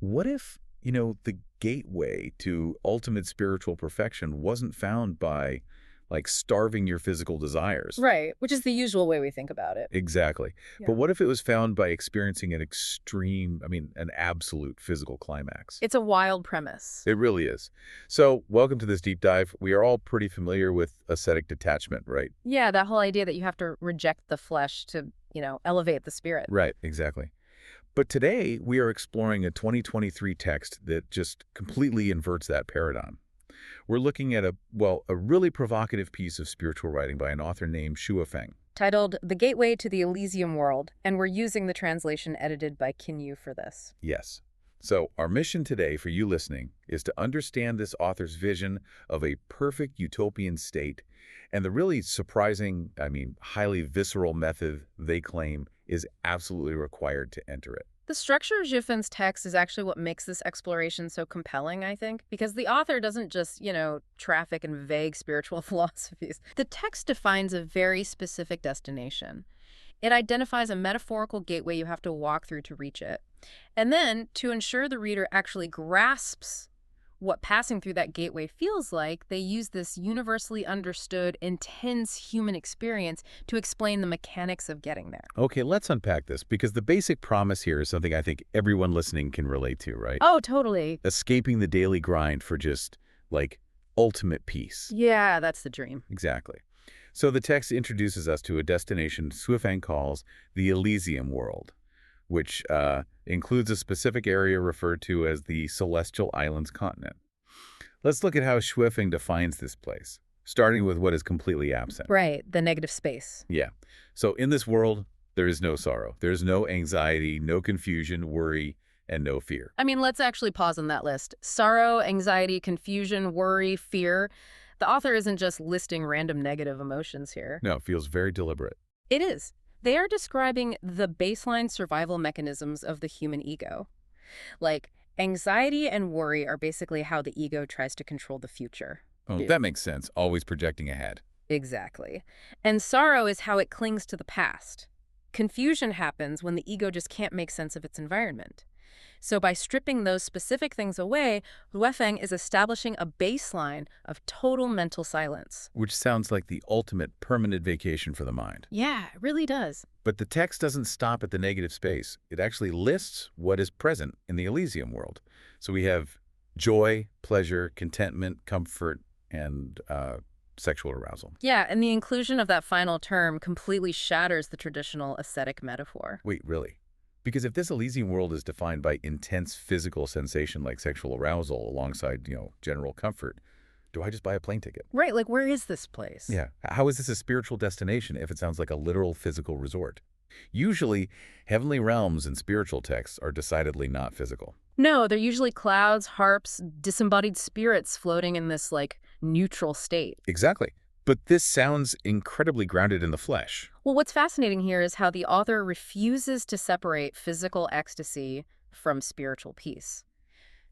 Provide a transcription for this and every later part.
What if, the gateway to ultimate spiritual perfection wasn't found by, like, starving your physical desires? Right, which is the usual way we think about it. Exactly. But Yeah. what if it was found by experiencing an absolute physical climax? It's a wild premise. It really is. So, welcome to this deep dive. We are all pretty familiar with ascetic detachment, right? Yeah, that whole idea that you have to reject the flesh to, elevate the spirit. Right, exactly. But today, we are exploring a 2023 text that just completely inverts that paradigm. We're looking at a really provocative piece of spiritual writing by an author named Shua Feng. Titled The Gateway to the Elysium World, and we're using the translation edited by Kinyu for this. Yes. So our mission today for you listening is to understand this author's vision of a perfect utopian state and the really surprising, highly visceral method they claim is absolutely required to enter it. The structure of Jiffen's text is actually what makes this exploration so compelling, I think, because the author doesn't just, traffic in vague spiritual philosophies. The text defines a very specific destination. It identifies a metaphorical gateway you have to walk through to reach it. And then, to ensure the reader actually grasps what passing through that gateway feels like, they use this universally understood, intense human experience to explain the mechanics of getting there. Okay, let's unpack this because the basic promise here is something I think everyone listening can relate to, right? Oh, totally. Escaping the daily grind for just, like, ultimate peace. Yeah, that's the dream. Exactly. So the text introduces us to a destination Suifang calls the Elysium world, which includes a specific area referred to as the Celestial Islands continent. Let's look at how Shuifeng defines this place, starting with what is completely absent. Right, the negative space. Yeah. So in this world, there is no sorrow. There's no anxiety, no confusion, worry, and no fear. I mean, let's actually pause on that list. Sorrow, anxiety, confusion, worry, fear. The author isn't just listing random negative emotions here. No, it feels very deliberate. It is. They are describing the baseline survival mechanisms of the human ego. Like, anxiety and worry are basically how the ego tries to control the future. Oh, that makes sense. Always projecting ahead. Exactly. And sorrow is how it clings to the past. Confusion happens when the ego just can't make sense of its environment. So by stripping those specific things away, Ruefeng is establishing a baseline of total mental silence. Which sounds like the ultimate permanent vacation for the mind. Yeah, it really does. But the text doesn't stop at the negative space. It actually lists what is present in the Elysium world. So we have joy, pleasure, contentment, comfort, and sexual arousal. Yeah, and the inclusion of that final term completely shatters the traditional ascetic metaphor. Wait, really? Because if this Elysium world is defined by intense physical sensation like sexual arousal alongside, general comfort, do I just buy a plane ticket? Right, like where is this place? Yeah. How is this a spiritual destination if it sounds like a literal physical resort? Usually, heavenly realms in spiritual texts are decidedly not physical. No, they're usually clouds, harps, disembodied spirits floating in this, neutral state. Exactly. But this sounds incredibly grounded in the flesh. Well, what's fascinating here is how the author refuses to separate physical ecstasy from spiritual peace.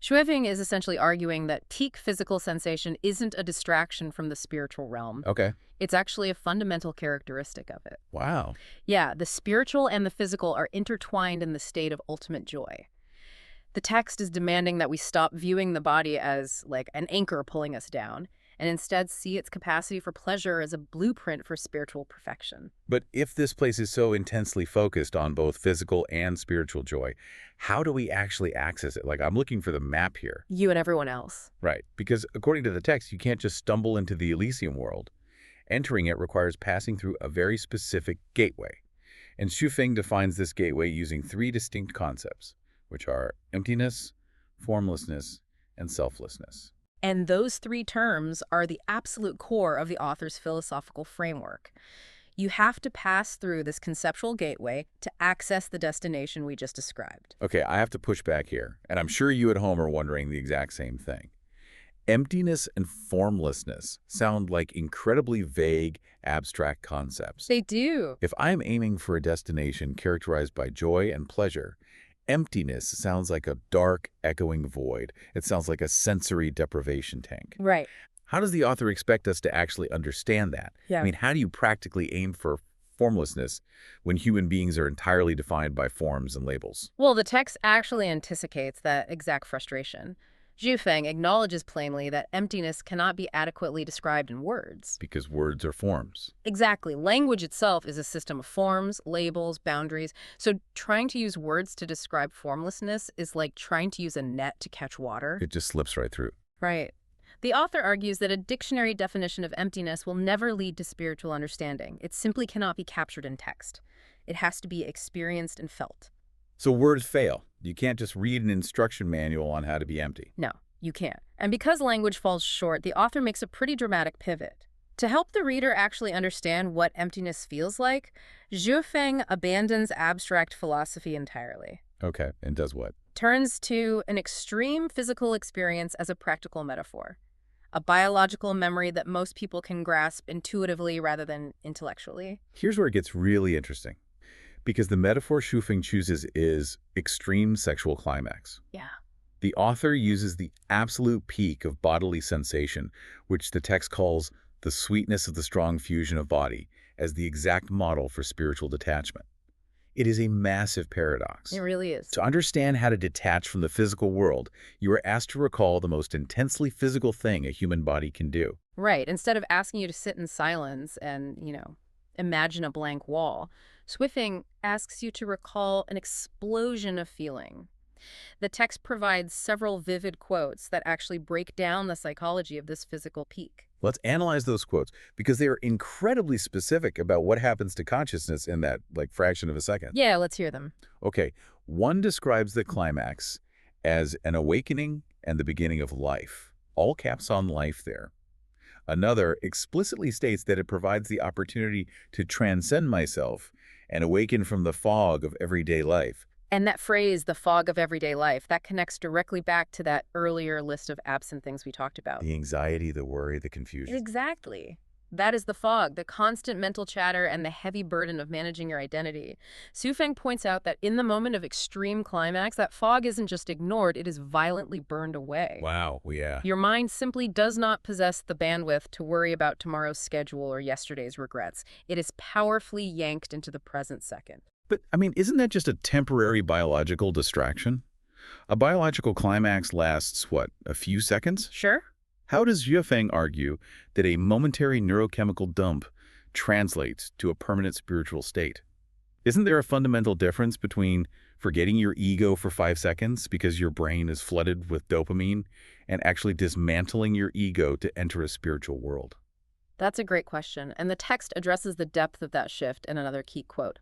Shueving is essentially arguing that peak physical sensation isn't a distraction from the spiritual realm. Okay. It's actually a fundamental characteristic of it. Wow. Yeah, the spiritual and the physical are intertwined in the state of ultimate joy. The text is demanding that we stop viewing the body as, an anchor pulling us down, and instead see its capacity for pleasure as a blueprint for spiritual perfection. But if this place is so intensely focused on both physical and spiritual joy, how do we actually access it? I'm looking for the map here. You and everyone else. Right. Because according to the text, you can't just stumble into the Elysium world. Entering it requires passing through a very specific gateway. And Xu defines this gateway using 3 distinct concepts, which are emptiness, formlessness, and selflessness. And those 3 terms are the absolute core of the author's philosophical framework. You have to pass through this conceptual gateway to access the destination we just described. Okay, I have to push back here, and I'm sure you at home are wondering the exact same thing. Emptiness and formlessness sound like incredibly vague, abstract concepts. They do. If I'm aiming for a destination characterized by joy and pleasure, emptiness sounds like a dark, echoing void. It sounds like a sensory deprivation tank. Right. How does the author expect us to actually understand that? Yeah. How do you practically aim for formlessness when human beings are entirely defined by forms and labels. Well, the text actually anticipates that exact frustration. Zhu Feng acknowledges plainly that emptiness cannot be adequately described in words. Because words are forms. Exactly. Language itself is a system of forms, labels, boundaries. So trying to use words to describe formlessness is like trying to use a net to catch water. It just slips right through. Right. The author argues that a dictionary definition of emptiness will never lead to spiritual understanding. It simply cannot be captured in text. It has to be experienced and felt. So words fail. You can't just read an instruction manual on how to be empty. No, you can't. And because language falls short, the author makes a pretty dramatic pivot. To help the reader actually understand what emptiness feels like, Zhu Feng abandons abstract philosophy entirely. Okay, and does what? Turns to an extreme physical experience as a practical metaphor, a biological memory that most people can grasp intuitively rather than intellectually. Here's where it gets really interesting. Because the metaphor Xu Feng chooses is extreme sexual climax. Yeah. The author uses the absolute peak of bodily sensation, which the text calls the sweetness of the strong fusion of body, as the exact model for spiritual detachment. It is a massive paradox. It really is. To understand how to detach from the physical world, you are asked to recall the most intensely physical thing a human body can do. Right. Instead of asking you to sit in silence and, imagine a blank wall, Swiffing asks you to recall an explosion of feeling. The text provides several vivid quotes that actually break down the psychology of this physical peak. Let's analyze those quotes because they are incredibly specific about what happens to consciousness in that fraction of a second. Yeah, let's hear them. Okay, one describes the climax as an awakening and the beginning of life. All caps on life there. Another explicitly states that it provides the opportunity to transcend myself and awaken from the fog of everyday life. And that phrase, the fog of everyday life, that connects directly back to that earlier list of absent things we talked about. The anxiety, the worry, the confusion. Exactly. That is the fog, the constant mental chatter and the heavy burden of managing your identity. Su Feng points out that in the moment of extreme climax, that fog isn't just ignored, it is violently burned away. Wow, yeah. Your mind simply does not possess the bandwidth to worry about tomorrow's schedule or yesterday's regrets. It is powerfully yanked into the present second. But, isn't that just a temporary biological distraction? A biological climax lasts, what, a few seconds? Sure. How does Xu Feng argue that a momentary neurochemical dump translates to a permanent spiritual state? Isn't there a fundamental difference between forgetting your ego for 5 seconds because your brain is flooded with dopamine and actually dismantling your ego to enter a spiritual world? That's a great question, and the text addresses the depth of that shift in another key quote.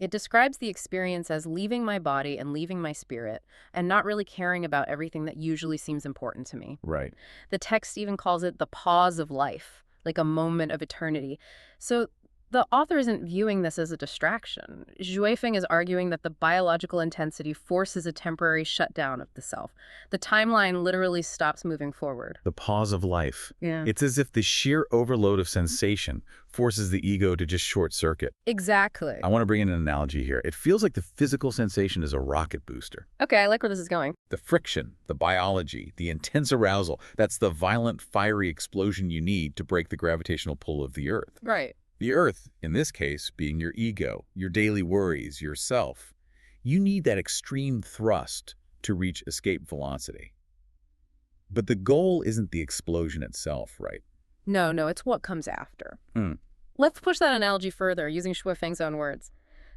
It describes the experience as leaving my body and leaving my spirit, and not really caring about everything that usually seems important to me. Right. The text even calls it the pause of life, like a moment of eternity. So the author isn't viewing this as a distraction. Zhu Feng is arguing that the biological intensity forces a temporary shutdown of the self. The timeline literally stops moving forward. The pause of life. Yeah. It's as if the sheer overload of sensation forces the ego to just short circuit. Exactly. I want to bring in an analogy here. It feels like the physical sensation is a rocket booster. Okay, I like where this is going. The friction, the biology, the intense arousal, that's the violent, fiery explosion you need to break the gravitational pull of the Earth. Right. The Earth, in this case, being your ego, your daily worries, yourself. You need that extreme thrust to reach escape velocity. But the goal isn't the explosion itself, right? No, it's what comes after. Let's push that analogy further, using Shui Feng's own words.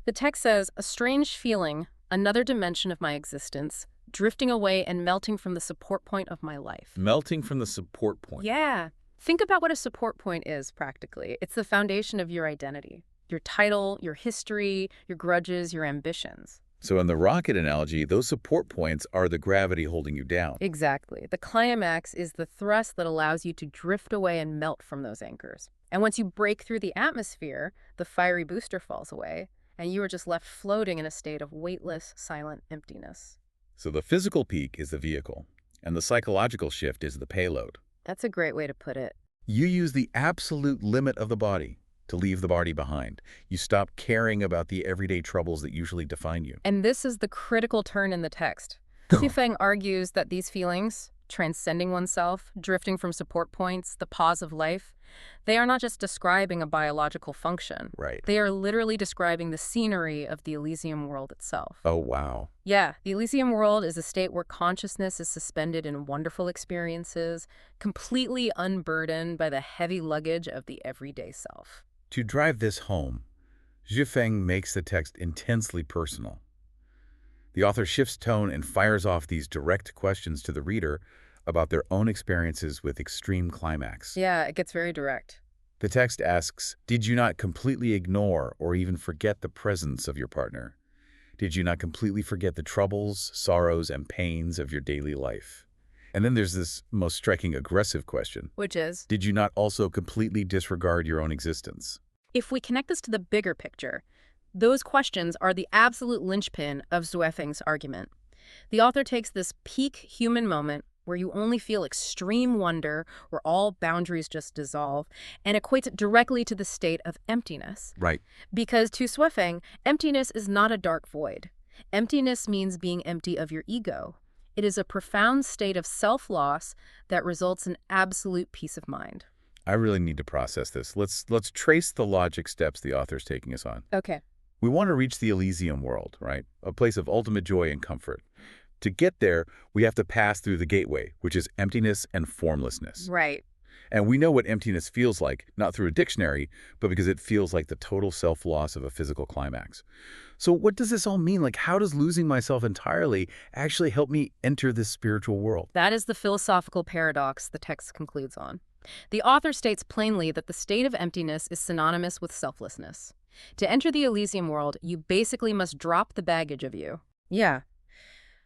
The text says, a strange feeling, another dimension of my existence, drifting away and melting from the support point of my life. Melting from the support point. Yeah. Think about what a support point is, practically. It's the foundation of your identity. Your title, your history, your grudges, your ambitions. So in the rocket analogy, those support points are the gravity holding you down. Exactly. The climax is the thrust that allows you to drift away and melt from those anchors. And once you break through the atmosphere, the fiery booster falls away, and you are just left floating in a state of weightless, silent emptiness. So the physical peak is the vehicle, and the psychological shift is the payload. That's a great way to put it. You use the absolute limit of the body to leave the body behind. You stop caring about the everyday troubles that usually define you. And this is the critical turn in the text. Xu Feng argues that these feelings, transcending oneself, drifting from support points, the pause of life, they are not just describing a biological function. Right. They are literally describing the scenery of the Elysium world itself. Oh, wow. Yeah, the Elysium world is a state where consciousness is suspended in wonderful experiences, completely unburdened by the heavy luggage of the everyday self. To drive this home, Zhifeng makes the text intensely personal. The author shifts tone and fires off these direct questions to the reader about their own experiences with extreme climax. Yeah, it gets very direct. The text asks, did you not completely ignore or even forget the presence of your partner? Did you not completely forget the troubles, sorrows, and pains of your daily life? And then there's this most striking aggressive question. Which is, Did you not also completely disregard your own existence? if we connect this to the bigger picture, those questions are the absolute linchpin of Zhuefeng's argument. The author takes this peak human moment where you only feel extreme wonder, where all boundaries just dissolve, and equates it directly to the state of emptiness. Right. Because to Zhuefeng, emptiness is not a dark void. Emptiness means being empty of your ego. It is a profound state of self-loss that results in absolute peace of mind. I really need to process this. Let's trace the logic steps the author's taking us on. Okay. We want to reach the Elysium world, right? A place of ultimate joy and comfort. To get there, we have to pass through the gateway, which is emptiness and formlessness. Right. And we know what emptiness feels like, not through a dictionary, but because it feels like the total self-loss of a physical climax. So what does this all mean? Like, how does losing myself entirely actually help me enter this spiritual world? That is the philosophical paradox the text concludes on. The author states plainly that the state of emptiness is synonymous with selflessness. To enter the Elysium world, you basically must drop the baggage of you. Yeah.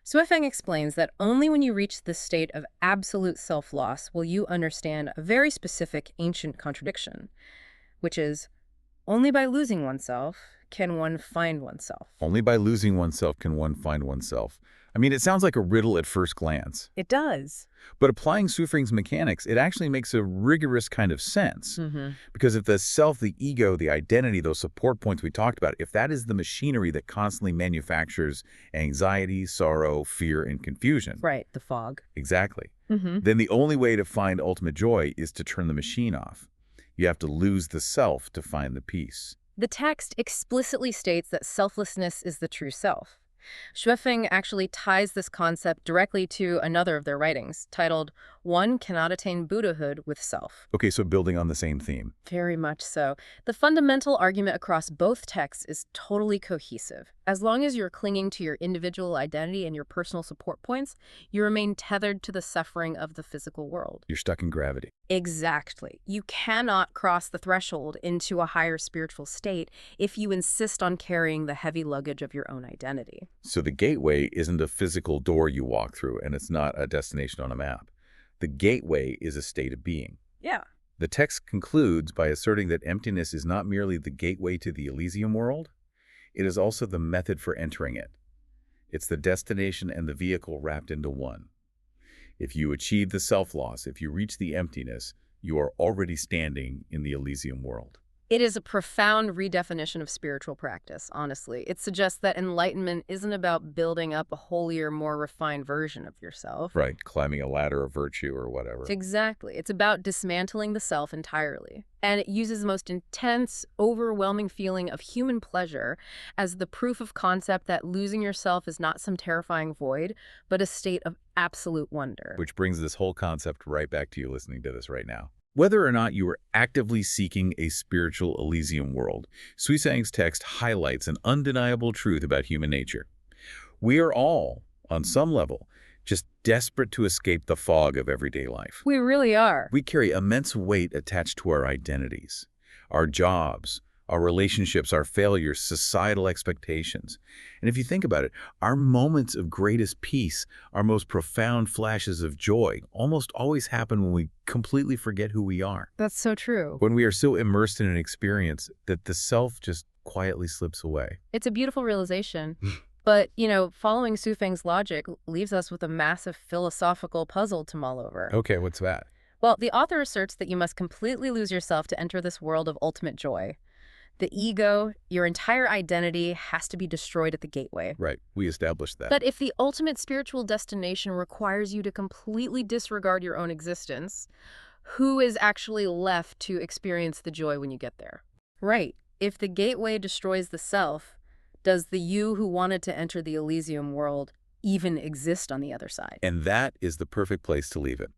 Zhuefeng explains that only when you reach this state of absolute self-loss will you understand a very specific ancient contradiction, which is, only by losing oneself can one find oneself. Only by losing oneself can one find oneself. I mean, it sounds like a riddle at first glance. It does. But applying Zhuefeng's mechanics, it actually makes a rigorous kind of sense. Mm-hmm. Because if the self, the ego, the identity, those support points we talked about, if that is the machinery that constantly manufactures anxiety, sorrow, fear, and confusion. Right, the fog. Exactly. Mm-hmm. Then the only way to find ultimate joy is to turn the machine off. You have to lose the self to find the peace. The text explicitly states that selflessness is the true self. Zhuefeng actually ties this concept directly to another of their writings, titled One Cannot Attain Buddhahood with Self. Okay, so building on the same theme. Very much so. The fundamental argument across both texts is totally cohesive. As long as you're clinging to your individual identity and your personal support points, you remain tethered to the suffering of the physical world. You're stuck in gravity. Exactly. You cannot cross the threshold into a higher spiritual state if you insist on carrying the heavy luggage of your own identity. So the gateway isn't a physical door you walk through, and it's not a destination on a map. The gateway is a state of being. Yeah. The text concludes by asserting that emptiness is not merely the gateway to the Elysium world, it is also the method for entering it. It's the destination and the vehicle wrapped into one. If you achieve the self-loss, if you reach the emptiness, you are already standing in the Elysium world. It is a profound redefinition of spiritual practice, honestly. It suggests that enlightenment isn't about building up a holier, more refined version of yourself. Right, climbing a ladder of virtue or whatever. Exactly. It's about dismantling the self entirely. And it uses the most intense, overwhelming feeling of human pleasure as the proof of concept that losing yourself is not some terrifying void, but a state of absolute wonder. Which brings this whole concept right back to you listening to this right now. Whether or not you are actively seeking a spiritual Elysium world, Zhuefeng's text highlights an undeniable truth about human nature. We are all, on some level, just desperate to escape the fog of everyday life. We really are. We carry immense weight attached to our identities, our jobs, our relationships, our failures, societal expectations. And if you think about it, our moments of greatest peace, our most profound flashes of joy, almost always happen when we completely forget who we are. That's so true. When we are so immersed in an experience that the self just quietly slips away. It's a beautiful realization. But, following Zhuefeng's logic leaves us with a massive philosophical puzzle to mull over. Okay, what's that? Well, the author asserts that you must completely lose yourself to enter this world of ultimate joy. The ego, your entire identity, has to be destroyed at the gateway. Right. We established that. But if the ultimate spiritual destination requires you to completely disregard your own existence, who is actually left to experience the joy when you get there? Right. If the gateway destroys the self, does the you who wanted to enter the Elysium world even exist on the other side? And that is the perfect place to leave it.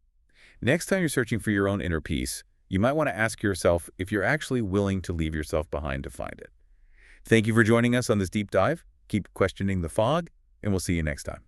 Next time you're searching for your own inner peace, you might want to ask yourself if you're actually willing to leave yourself behind to find it. Thank you for joining us on this deep dive. Keep questioning the fog, and we'll see you next time.